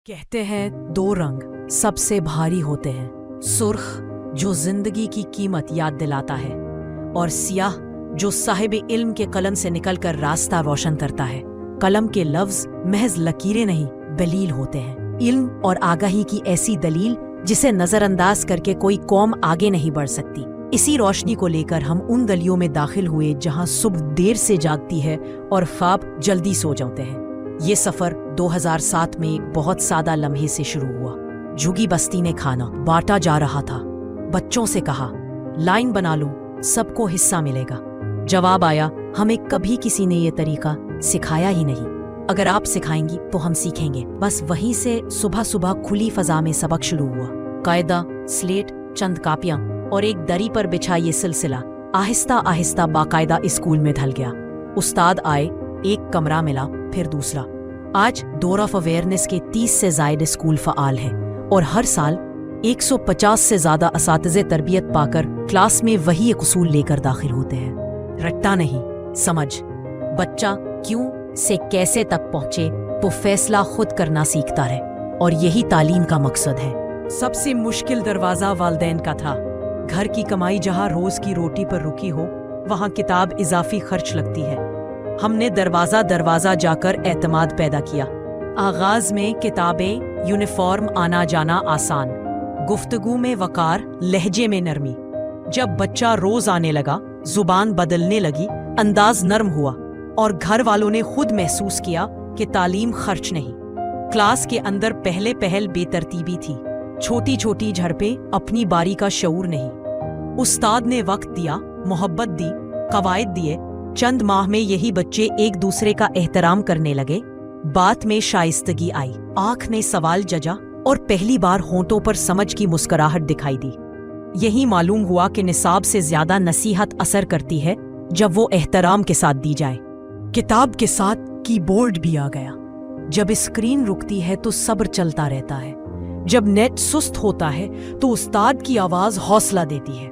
कहते हैं दो रंग सबसे भारी होते हैं, सुर्ख जो जिंदगी की कीमत याद दिलाता है और सियाह जो साहिब इल्म के कलम से निकलकर रास्ता रोशन करता है। कलम के लफ्ज महज लकीरें नहीं, दलील होते हैं। इल्म और आगाही की ऐसी दलील जिसे नजरअंदाज करके कोई कौम आगे नहीं बढ़ सकती। इसी रोशनी को लेकर हम उन गलियों में दाखिल हुए जहां सुबह देर से जागती है और ख्वाब जल्दी सो जाते हैं। ये सफर 2007 में एक बहुत सादा लम्हे से शुरू हुआ। झुगी बस्ती में खाना बांटा जा रहा था। बच्चों से कहा, लाइन बना लो, सबको हिस्सा मिलेगा। जवाब आया, हमें कभी किसी ने ये तरीका सिखाया ही नहीं। अगर आप सिखाएंगी तो हम सीखेंगे। बस वहीं से सुबह सुबह खुली फजा में सबक शुरू हुआ। कायदा, स्लेट, चंद कापियां और एक दरी पर बिछा ये सिलसिला आहिस्ता आहिस्ता बाकायदा स्कूल में ढल गया। उस्ताद आए, एक कमरा मिला, फिर दूसरा। आज डोर ऑफ अवेयरनेस के 30 से ज्यादा स्कूल फ़आल हैं और हर साल 150 से ज्यादा असातिज़े तरबियत पाकर क्लास में वही एक उसूल लेकर दाखिल होते हैं। रट्टा नहीं, समझ। बच्चा क्यों से कैसे तक पहुंचे तो फैसला खुद करना सीखता है और यही तालीम का मकसद है। सबसे मुश्किल दरवाजा वालिदैन का था। घर की कमाई जहां रोज की रोटी पर रुकी हो, वहां किताब इजाफी खर्च लगती है। हमने दरवाजा दरवाजा जाकर एतमाद पैदा किया। आगाज में किताबें, यूनिफॉर्म, आना जाना आसान, गुफ्तगू में वकार, लहजे में नरमी। जब बच्चा रोज आने लगा, जुबान बदलने लगी, अंदाज नरम हुआ और घर वालों ने खुद महसूस किया कि तालीम खर्च नहीं। क्लास के अंदर पहले पहल बेतरतीबी थी, छोटी छोटी झड़पें, अपनी बारी का शऊर नहीं। उस्ताद ने वक्त दिया, मोहब्बत दी, कवायद दिए। चंद माह में यही बच्चे एक दूसरे का एहतराम करने लगे। बात में शाइस्तगी आई, आंख ने सवाल जजा और पहली बार होंठों पर समझ की मुस्कुराहट दिखाई दी। यही मालूम हुआ कि निसाब से ज्यादा नसीहत असर करती है जब वो एहतराम के साथ दी जाए। किताब के साथ कीबोर्ड भी आ गया। जब स्क्रीन रुकती है तो सब्र चलता रहता है। जब नेट सुस्त होता है तो उस्ताद की आवाज हौसला देती है।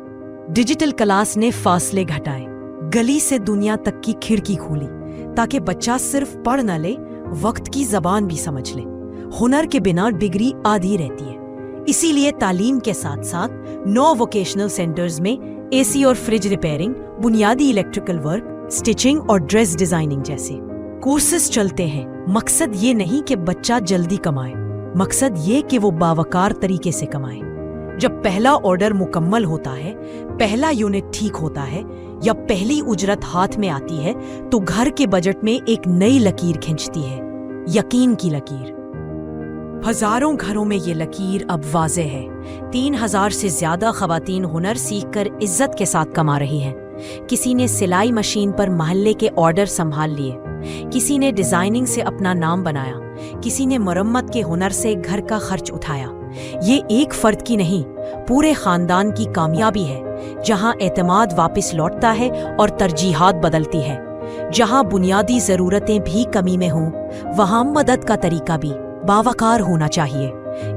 डिजिटल क्लास ने फासले घटाए, गली से दुनिया तक की खिड़की खोली ताकि बच्चा सिर्फ पढ़ न ले, वक्त की जबान भी समझ ले। हुनर के बिना डिग्री आधी रहती है। इसीलिए तालीम के साथ साथ 9 वोकेशनल सेंटर्स में एसी और फ्रिज रिपेयरिंग, बुनियादी इलेक्ट्रिकल वर्क, स्टिचिंग और ड्रेस डिजाइनिंग जैसे कोर्सेज चलते हैं। मकसद ये नहीं कि बच्चा जल्दी कमाए, मकसद ये कि वो बावकार तरीके से कमाए। जब पहला ऑर्डर मुकम्मल होता है, पहला यूनिट ठीक होता है या पहली उजरत हाथ में आती है तो घर के बजट में एक नई लकीर खिंचती है, यकीन की लकीर। हजारों घरों में ये लकीर अब वाज़े है। 3000 से ज्यादा खवातीन हुनर सीखकर इज्जत के साथ कमा रही हैं। किसी ने सिलाई मशीन पर महल्ले के ऑर्डर संभाल लिए, किसी ने डिजाइनिंग से अपना नाम बनाया, किसी ने मरम्मत के हुनर से घर का खर्च उठाया। ये एक फर्द की नहीं, पूरे खानदान की कामयाबी है। जहां एतमाद वापस लौटता है और तरजीहात बदलती है, जहां बुनियादी जरूरतें भी कमी में हों, वहां मदद का तरीका भी बावकार होना चाहिए।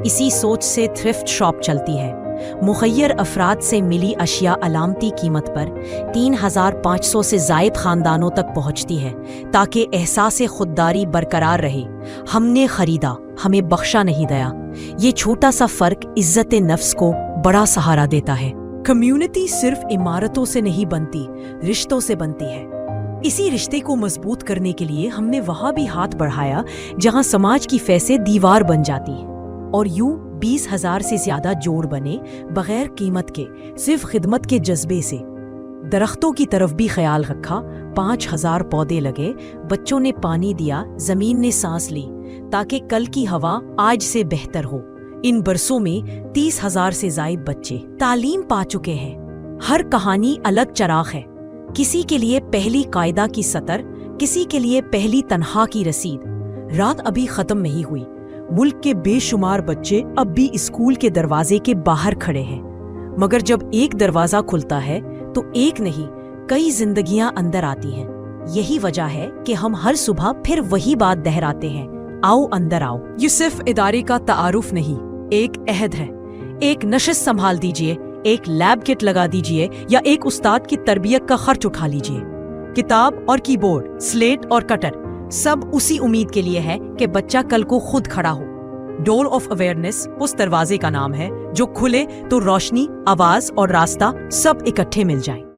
इसी सोच से थ्रिफ्ट शॉप चलती है। मुखय्यर अफराद से मिली अशिया अलामती कीमत पर 3500 से जायद खानदानों तक पहुंचती है ताकि एहसास खुददारी बरकरार रहे। हमने खरीदा, हमें बख्शा नहीं दया। ये छोटा सा फर्क इज्जत नफ्स को बड़ा सहारा देता है। कम्युनिटी सिर्फ इमारतों से नहीं बनती, रिश्तों से बनती है। इसी रिश्ते को मजबूत करने के लिए हमने वहां भी हाथ बढ़ाया जहां समाज की फैसे दीवार बन जाती है और यूं 20,000 से ज्यादा जोड़ बने बगैर कीमत के, सिर्फ खिदमत के जज्बे से। दरख्तों की तरफ भी ख्याल रखा। 5000 पौधे लगे, बच्चों ने पानी दिया, जमीन ने सांस ली ताकि कल की हवा आज से बेहतर हो। इन बरसों में 30,000 से ज्यादा बच्चे तालीम पा चुके हैं। हर कहानी अलग चराग है। किसी के लिए पहली कायदा की सतर, किसी के लिए पहली तनहा की रसीद। रात अभी खत्म नहीं हुई। मुल्क के बेशुमार बच्चे अब भी स्कूल के दरवाजे के बाहर खड़े हैं, मगर जब एक दरवाजा खुलता है तो एक नहीं, कई जिंदगियां अंदर आती हैं। यही वजह है कि हम हर सुबह फिर वही बात दोहराते हैं, आओ अंदर आओ। ये सिर्फ इदारे का तारुफ नहीं, एक अहद है। एक नशिस्त संभाल दीजिए, एक लैब किट लगा दीजिए या एक उस्ताद की तरबियत का खर्च उठा लीजिए। किताब और कीबोर्ड, स्लेट और कटर, सब उसी उम्मीद के लिए है कि बच्चा कल को खुद खड़ा हो। डोर ऑफ अवेयरनेस उस दरवाजे का नाम है जो खुले तो रोशनी, आवाज और रास्ता सब इकट्ठे मिल जाएं।